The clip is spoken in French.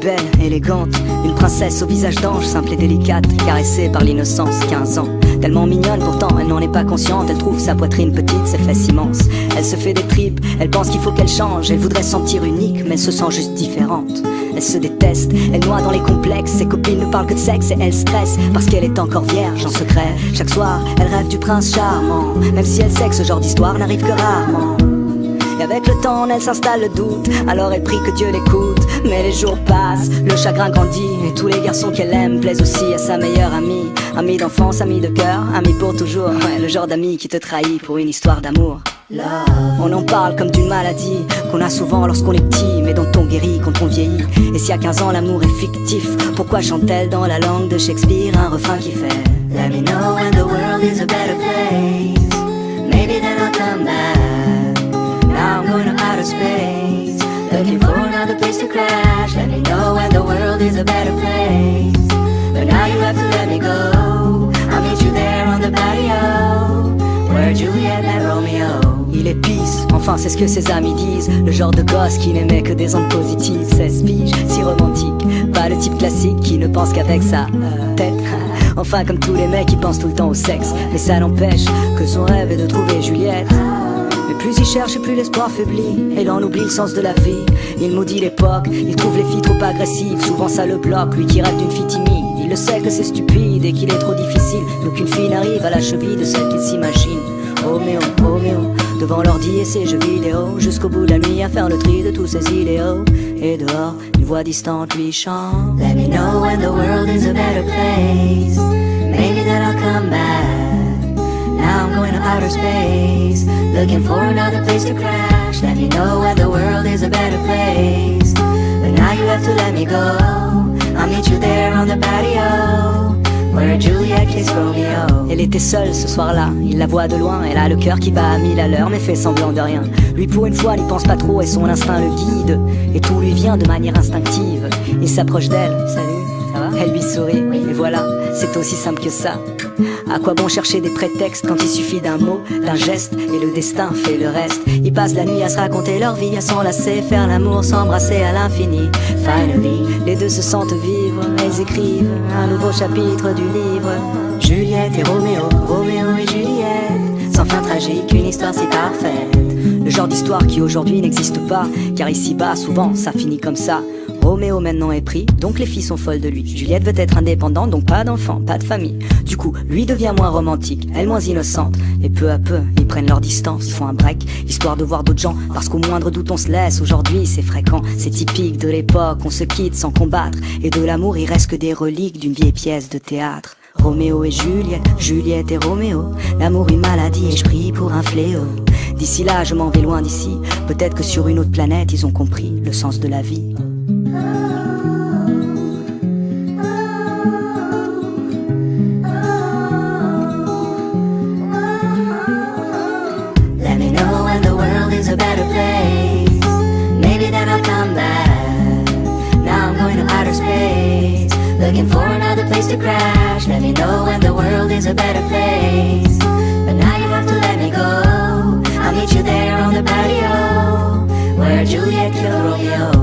belle, élégante, une princesse au visage d'ange, simple et délicate, caressée par l'innocence, 15 ans. Tellement mignonne pourtant, elle n'en est pas consciente. Elle trouve sa poitrine petite, ses fesses immenses. Elle se fait des tripes, elle pense qu'il faut qu'elle change. Elle voudrait se sentir unique, mais elle se sent juste différente. Elle se déteste, elle noie dans les complexes. Ses copines ne parlent que de sexe et elle stresse parce qu'elle est encore vierge en secret. Chaque soir, elle rêve du prince charmant, même si elle sait que ce genre d'histoire n'arrive que rarement. Et avec le temps, en elle s'installe le doute, alors elle prie que Dieu l'écoute. Mais les jours passent, le chagrin grandit, et tous les garçons qu'elle aime plaisent aussi à sa meilleure amie. Amie d'enfance, amie de cœur, amie pour toujours. Ouais, le genre d'ami qui te trahit pour une histoire d'amour. On en parle comme d'une maladie qu'on a souvent lorsqu'on est petit, mais dont on guérit quand on vieillit. Et si à 15 ans l'amour est fictif, pourquoi chante-t-elle dans la langue de Shakespeare un refrain qui fait Let me know when the world is a better place, maybe then I'll come back. Now I'm going to outer space, looking for another place to crash. Let me know when the world is a better place, but now you have to let me go. I'll meet you there on the patio, where Juliet met Romeo. Il est pisse, enfin c'est ce que ses amis disent. Le genre de gosse qui n'aimait que des ondes positives. 16 piges, si romantique, pas le type classique qui ne pense qu'avec sa tête. Enfin comme tous les mecs qui pensent tout le temps au sexe. Mais ça n'empêche que son rêve est de trouver Juliette. Mais plus il cherche et plus l'espoir faiblit, et l'on oublie le sens de la vie. Il maudit l'époque, il trouve les filles trop agressives. Souvent ça le bloque, lui qui rêve d'une fille timide. Il le sait que c'est stupide et qu'il est trop difficile, d'aucune fille n'arrive à la cheville de celle qu'il s'imagine. Roméo, Roméo, devant l'ordi et ses jeux vidéo, jusqu'au bout de la nuit à faire le tri de tous ses idéaux. Et dehors, une voix distante lui chante Let me know when the world is a better place, maybe then I'll come back. Now I'm going to outer space, looking for another place to crash. Let me know when the world is a better place, but now you have to let me go. I'll meet you there on the patio, where Juliet kissed Romeo. Elle était seule ce soir-là, il la voit de loin. Elle a le cœur qui bat à 1000 à l'heure, mais fait semblant de rien. Lui pour une fois n'y pense pas trop et son instinct le guide, et tout lui vient de manière instinctive. Il s'approche d'elle, salut, ça va? Elle lui sourit, et voilà, c'est aussi simple que ça. À quoi bon chercher des prétextes quand il suffit d'un mot, d'un geste, et le destin fait le reste. Ils passent la nuit à se raconter leur vie, à s'enlacer, faire l'amour, s'embrasser à l'infini. Finally, les deux se sentent vivre, elles écrivent un nouveau chapitre du livre. Juliette et Roméo, Roméo et Juliette, sans fin tragique, une histoire si parfaite. Le genre d'histoire qui aujourd'hui n'existe pas, car ici-bas, souvent, ça finit comme ça. Roméo maintenant est pris, donc les filles sont folles de lui. Juliette veut être indépendante, donc pas d'enfant, pas de famille. Du coup, lui devient moins romantique, elle moins innocente. Et peu à peu, ils prennent leur distance, ils font un break, histoire de voir d'autres gens. Parce qu'au moindre doute on se laisse, aujourd'hui c'est fréquent. C'est typique de l'époque, on se quitte sans combattre. Et de l'amour il reste que des reliques d'une vieille pièce de théâtre. Roméo et Juliette, Juliette et Roméo, l'amour une maladie et je prie pour un fléau. D'ici là je m'en vais loin d'ici, peut-être que sur une autre planète ils ont compris le sens de la vie. Let me know when the world is a better place, maybe then I'll come back. Now I'm going to outer space, looking for another place to crash. Let me know when the world is a better place, but now you have to let me go. I'll meet you there on the patio, where Juliet killed Romeo.